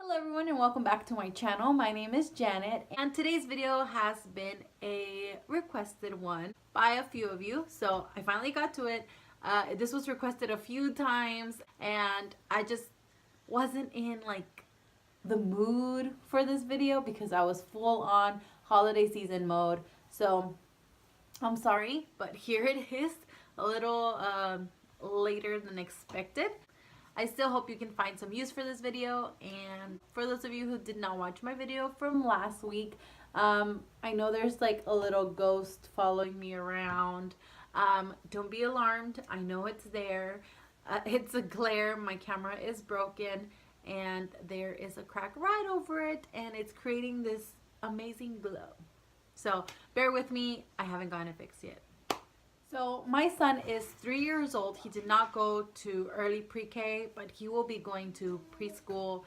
Hello everyone and welcome back to my channel. My name is Janet and today's video has been a requested one by a few of you. So I finally got to it. This was requested a few times and I just wasn't in like the mood for this video because I was full on holiday season mode. So I'm sorry, but here it is, a little later than expected. I still hope you can find some use for this video, and for those of you who did not watch my video from last week, I know there's like a little ghost following me around. Don't be alarmed, I know it's there. It's a glare, my camera is broken, and there is a crack right over it, and it's creating this amazing glow. So bear with me, I haven't gotten it fixed yet. So my son is 3 years old. He did not go to early pre-K, but he will be going to preschool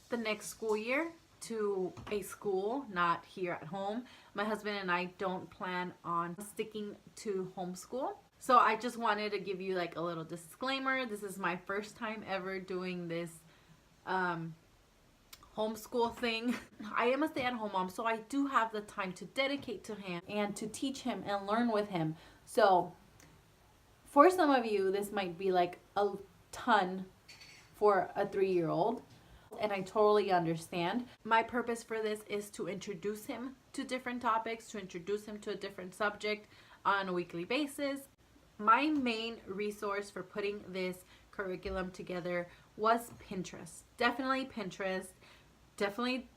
the next school year to a school, not here at home. My husband and I don't plan on sticking to homeschool. So I just wanted to give you like a little disclaimer. This is my first time ever doing this homeschool thing. I am a stay-at-home mom, so I do have the time to dedicate to him and to teach him and learn with him. So for some of you, this might be like a ton for a 3-year-old, and I totally understand. My purpose for this is to introduce him to different topics, to introduce him to a different subject on a weekly basis. My main resource for putting this curriculum together was Pinterest. Definitely Pinterest. Definitely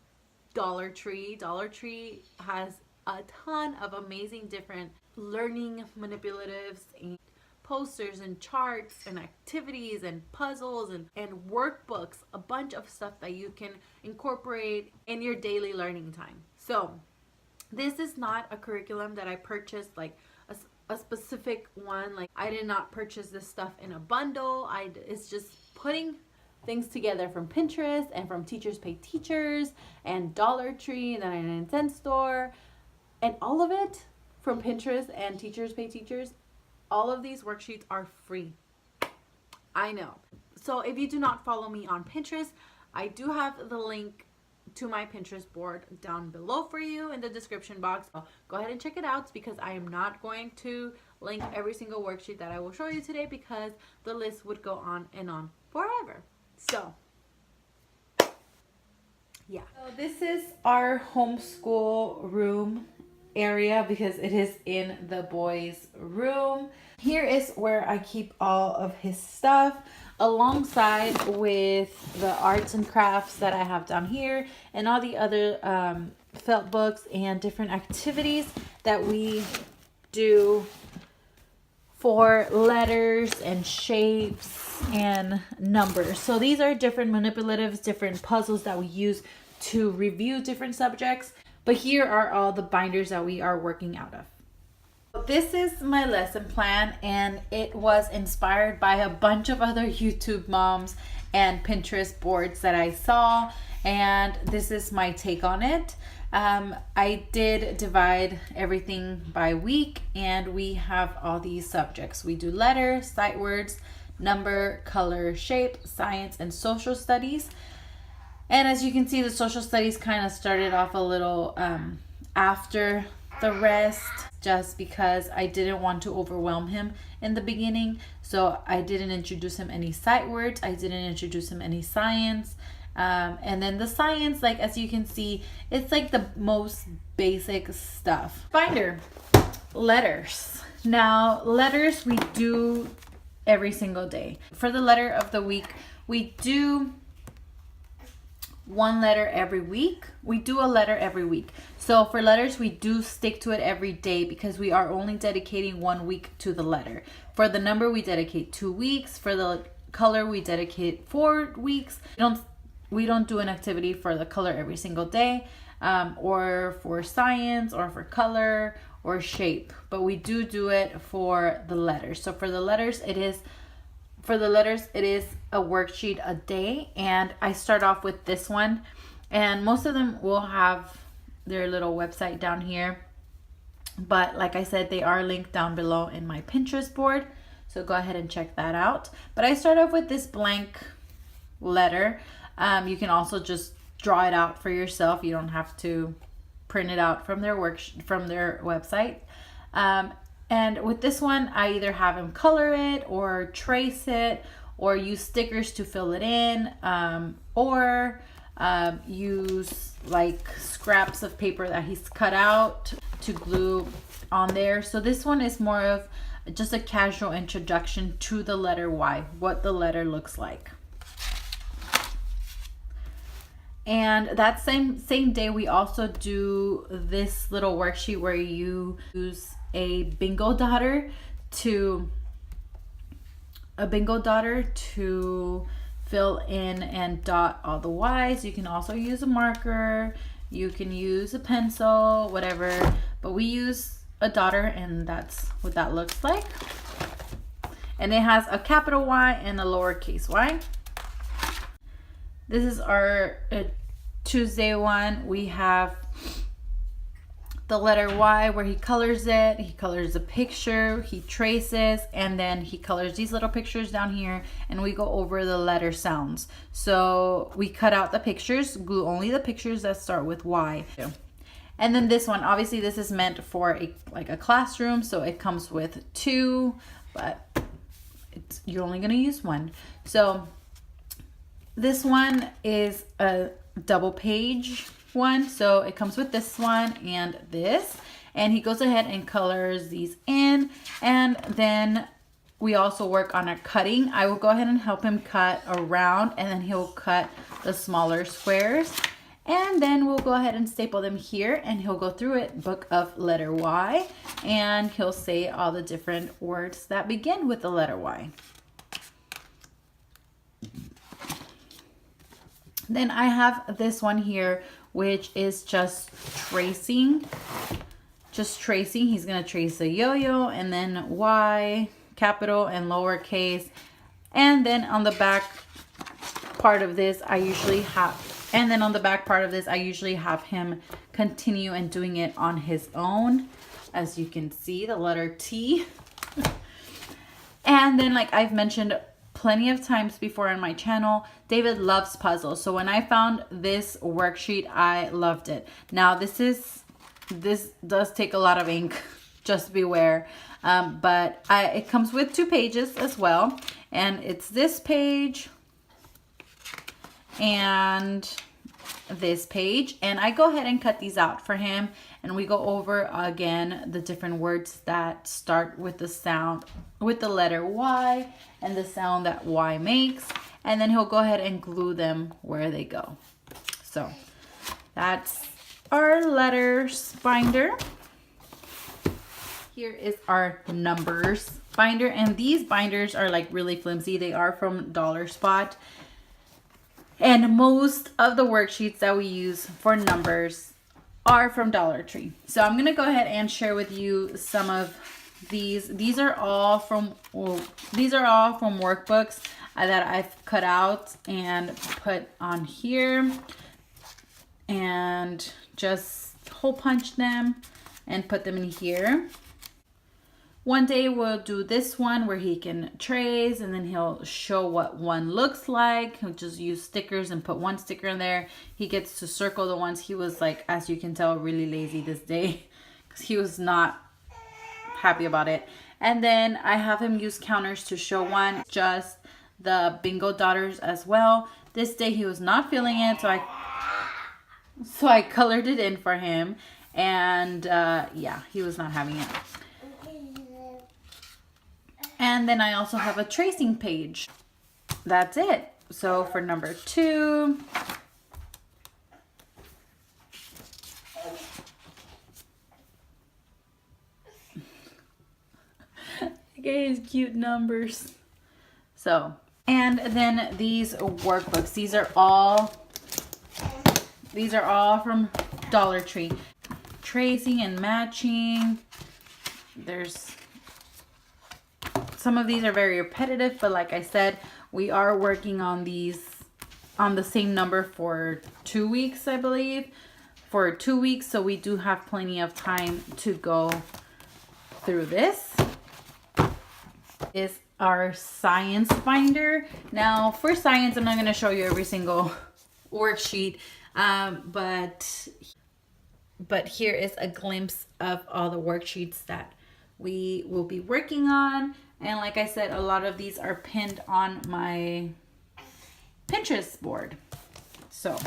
Dollar Tree. Dollar Tree has a ton of amazing different learning manipulatives and posters and charts and activities and puzzles and workbooks, a bunch of stuff that you can incorporate in your daily learning time. So this is not a curriculum that I purchased like a specific one. Like I did not purchase this stuff in a bundle. It's just putting things together from Pinterest and from Teachers Pay Teachers and Dollar Tree and the 99-cent store, and all of it from Pinterest and Teachers Pay Teachers. All of these worksheets are free. I know. So if you do not follow me on Pinterest, I do have the link to my Pinterest board down below for you in the description box. So go ahead and check it out because I am not going to link every single worksheet that I will show you today because the list would go on and on forever. So yeah, so this is our homeschool room area because it is in the boys' room. Here is where I keep all of his stuff alongside with the arts and crafts that I have down here and all the other felt books and different activities that we do for letters and shapes and numbers. So these are different manipulatives, different puzzles that we use to review different subjects. But here are all the binders that we are working out of. This is my lesson plan, and it was inspired by a bunch of other YouTube moms and Pinterest boards that I saw, and this is my take on it. I did divide everything by week, and we have all these subjects. We do letter, sight words, number, color, shape, science, and social studies. And as you can see, the social studies kind of started off a little after the rest, just because I didn't want to overwhelm him in the beginning. So I didn't introduce him any sight words. I didn't introduce him any science. And then the science, like as you can see, it's like the most basic stuff. Binder, letters. Now, letters we do every single day. For the letter of the week, we do one letter every week. We do a letter every week. So for letters, we do stick to it every day because we are only dedicating 1 week to the letter. For the number, we dedicate 2 weeks. For the color, we dedicate 4 weeks. We don't do an activity for the color every single day, or for science, or for color, or shape. But we do it for the letters. So for the letters, it is a worksheet a day, and I start off with this one, and most of them will have their little website down here, but like I said, they are linked down below in my Pinterest board, so go ahead and check that out. But I start off with this blank letter. You can also just draw it out for yourself. You don't have to print it out from their website. And with this one, I either have him color it or trace it or use stickers to fill it in, or use like scraps of paper that he's cut out to glue on there. So this one is more of just a casual introduction to the letter Y, what the letter looks like. And that same day, we also do this little worksheet where you use a bingo daughter to fill in and dot all the Y's. You can also use a marker, you can use a pencil, whatever, but we use a daughter, and that's what that looks like. And it has a capital Y and a lowercase y. This is our Tuesday one. We have the letter Y where he colors it, he colors a picture, he traces, and then he colors these little pictures down here, and we go over the letter sounds. So we cut out the pictures, glue only the pictures that start with Y. And then this one, obviously this is meant for a classroom, so it comes with two, but you're only gonna use one. So this one is a double page one, so it comes with this one and this, and he goes ahead and colors these in. And then we also work on our cutting. I will go ahead and help him cut around, and then he'll cut the smaller squares, and then we'll go ahead and staple them here, and he'll go through it, book of letter Y, and he'll say all the different words that begin with the letter Y. Then I have this one here, which is just tracing. He's gonna trace a yo-yo, and then Y, capital and lowercase. And then on the back part of this, I usually have him continue and doing it on his own. As you can see, the letter T. And then, like I've mentioned plenty of times before on my channel, David loves puzzles. So when I found this worksheet, I loved it. Now this does take a lot of ink, just beware. But it comes with 2 pages as well. And it's this page and this page. And I go ahead and cut these out for him. And we go over again the different words that start with the sound, with the letter Y, and the sound that Y makes. And then he'll go ahead and glue them where they go. So that's our letters binder. Here is our numbers binder. And these binders are like really flimsy. They are from Dollar Spot. And most of the worksheets that we use for numbers are from Dollar Tree. So I'm gonna go ahead and share with you some of these. These are all from workbooks that I've cut out and put on here, and just hole punch them and put them in here. One day we'll do this one where he can trace, and then he'll show what one looks like. He'll just use stickers and put one sticker in there. He gets to circle the ones. He was, like, as you can tell, really lazy this day because he was not happy about it. And then I have him use counters to show one, just the bingo daughters as well. This day he was not feeling it, so I colored it in for him, and yeah, he was not having it. And then I also have a tracing page. That's it. So for number 2, his cute numbers. So, and then these workbooks, these are all from Dollar Tree. Tracing and matching. There's some of these are very repetitive, but like I said, we are working on these on the same number for 2 weeks, I believe. For 2 weeks, so we do have plenty of time to go through this. Is our science binder. Now for science, I'm not going to show you every single worksheet, but here is a glimpse of all the worksheets that we will be working on. And like I said, a lot of these are pinned on my Pinterest board. So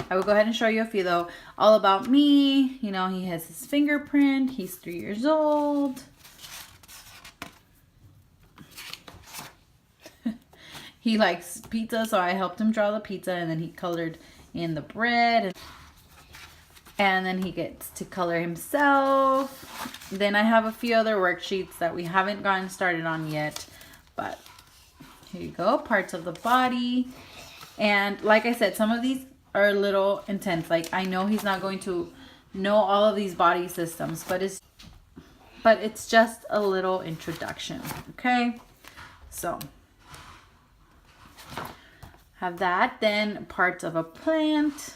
I will go ahead and show you a few though. All about me, you know, he has his fingerprint, he's 3 years old. He likes pizza, so I helped him draw the pizza, and then he colored in the bread. And then he gets to color himself. Then I have a few other worksheets that we haven't gotten started on yet. But here you go, parts of the body. And like I said, some of these are a little intense. Like I know he's not going to know all of these body systems, but it's just a little introduction, okay? So have that. Then parts of a plant.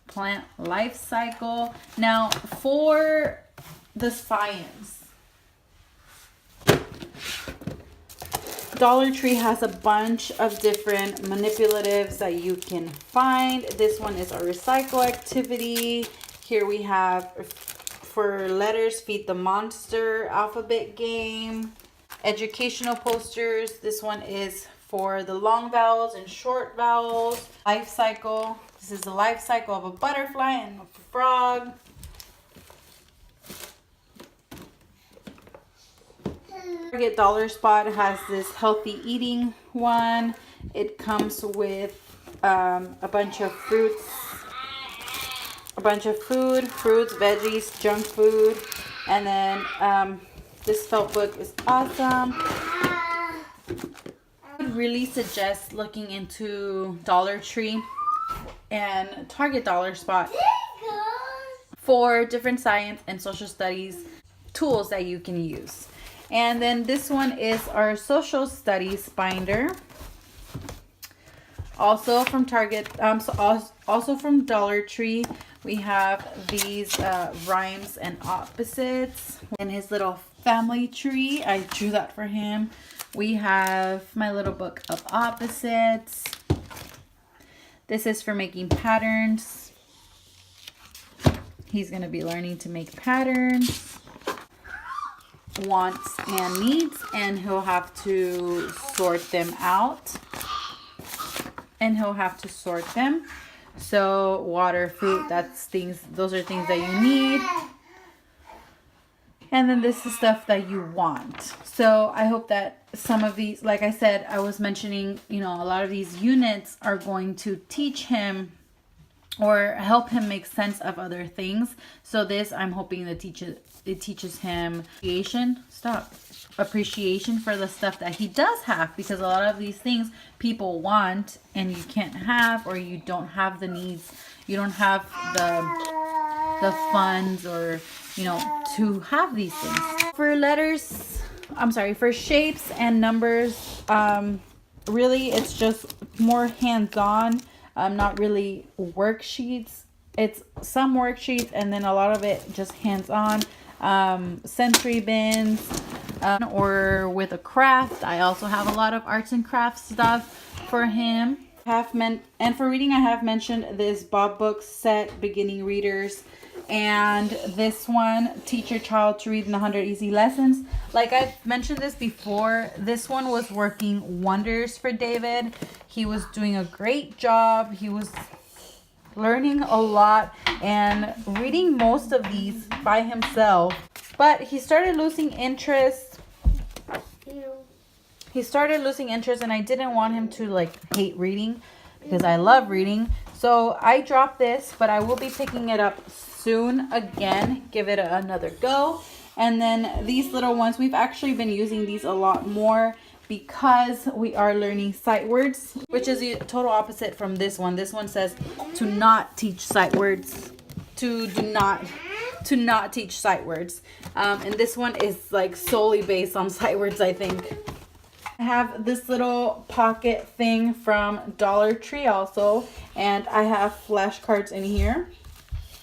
Plant life cycle. Now for the science, Dollar Tree has a bunch of different manipulatives that you can find. This one is a recycle activity. Here we have for letters, Feed the Monster alphabet game. Educational posters. This one is for the long vowels and short vowels. Life cycle. This is the life cycle of a butterfly and a frog. Target Dollar Spot has this healthy eating one. It comes with a bunch of fruits, fruits, veggies, junk food, and then this felt book is awesome. I would really suggest looking into Dollar Tree and Target Dollar Spot for different science and social studies tools that you can use. And then this one is our social studies binder, also from Target, also from Dollar Tree. We have these rhymes and opposites and his little family tree. I drew that for him. We have my little book of opposites. This is for making patterns. He's going to be learning to make patterns, wants and needs, and he'll have to sort them out. So water, food, those are things that you need. And then this is stuff that you want. So I hope that some of these, like I said, I was mentioning, you know, a lot of these units are going to teach him or help him make sense of other things. So this, I'm hoping that it teaches him appreciation for the stuff that he does have, because a lot of these things people want and you can't have, or you don't have the needs, you don't have the funds, or you know, to have these things. For shapes and numbers, really it's just more hands-on, not really worksheets. It's some worksheets and then a lot of it just hands-on. Sensory bins, or with a craft. I also have a lot of arts and crafts stuff for him. And for reading, I have mentioned this Bob Books set, beginning readers, and this one, Teach Your Child to Read in 100 Easy Lessons. Like I've mentioned this before, this one was working wonders for David. He was doing a great job. He was learning a lot and reading most of these by himself, but he started losing interest. And I didn't want him to like hate reading, because I love reading. So I dropped this, but I will be picking it up soon again, give it another go. And then these little ones, we've actually been using these a lot more because we are learning sight words, which is the total opposite from this one. This one says to not teach sight words, to not teach sight words. And this one is like solely based on sight words, I think. I have this little pocket thing from Dollar Tree also, and I have flashcards in here.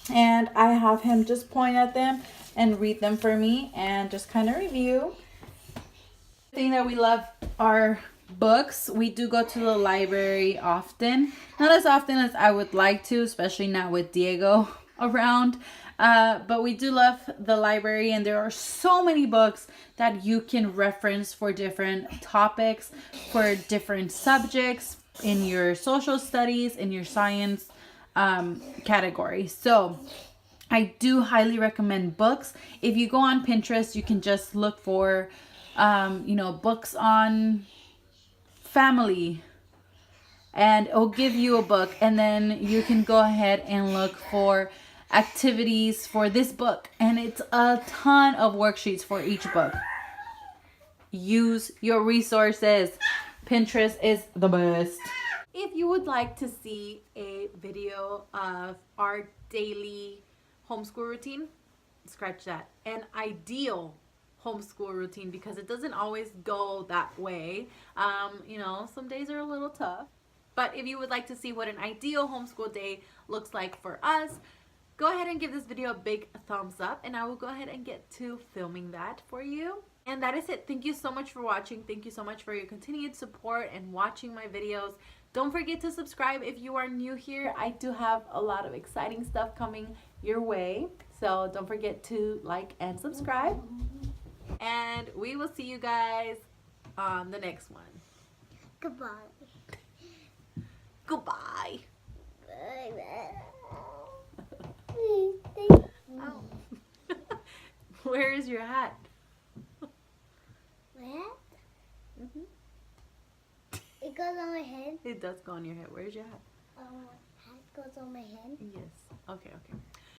And I have him just point at them and read them for me and just kind of review. The thing that we love are books. We do go to the library often. Not as often as I would like to, especially not with Diego around. But we do love the library, and there are so many books that you can reference for different topics, for different subjects in your social studies, in your science category. So I do highly recommend books. If you go on Pinterest, you can just look for, books on family, and it'll give you a book, and then you can go ahead and look for activities for this book, and it's a ton of worksheets for each book. Use your resources. Pinterest is the best. If you would like to see a video of our daily homeschool routine, scratch that. An ideal homeschool routine, because it doesn't always go that way. Some days are a little tough. But if you would like to see what an ideal homeschool day looks like for us, go ahead and give this video a big thumbs up, and I will go ahead and get to filming that for you. And that is it. Thank you so much for watching. Thank you so much for your continued support and watching my videos. Don't forget to subscribe if you are new here. I do have a lot of exciting stuff coming your way. So don't forget to like and subscribe. And we will see you guys on the next one. Goodbye. Goodbye. Oh. Where is your hat? My hat? It goes on my head. It does go on your head. Where's your hat? Hat goes on my head. Yes. Okay.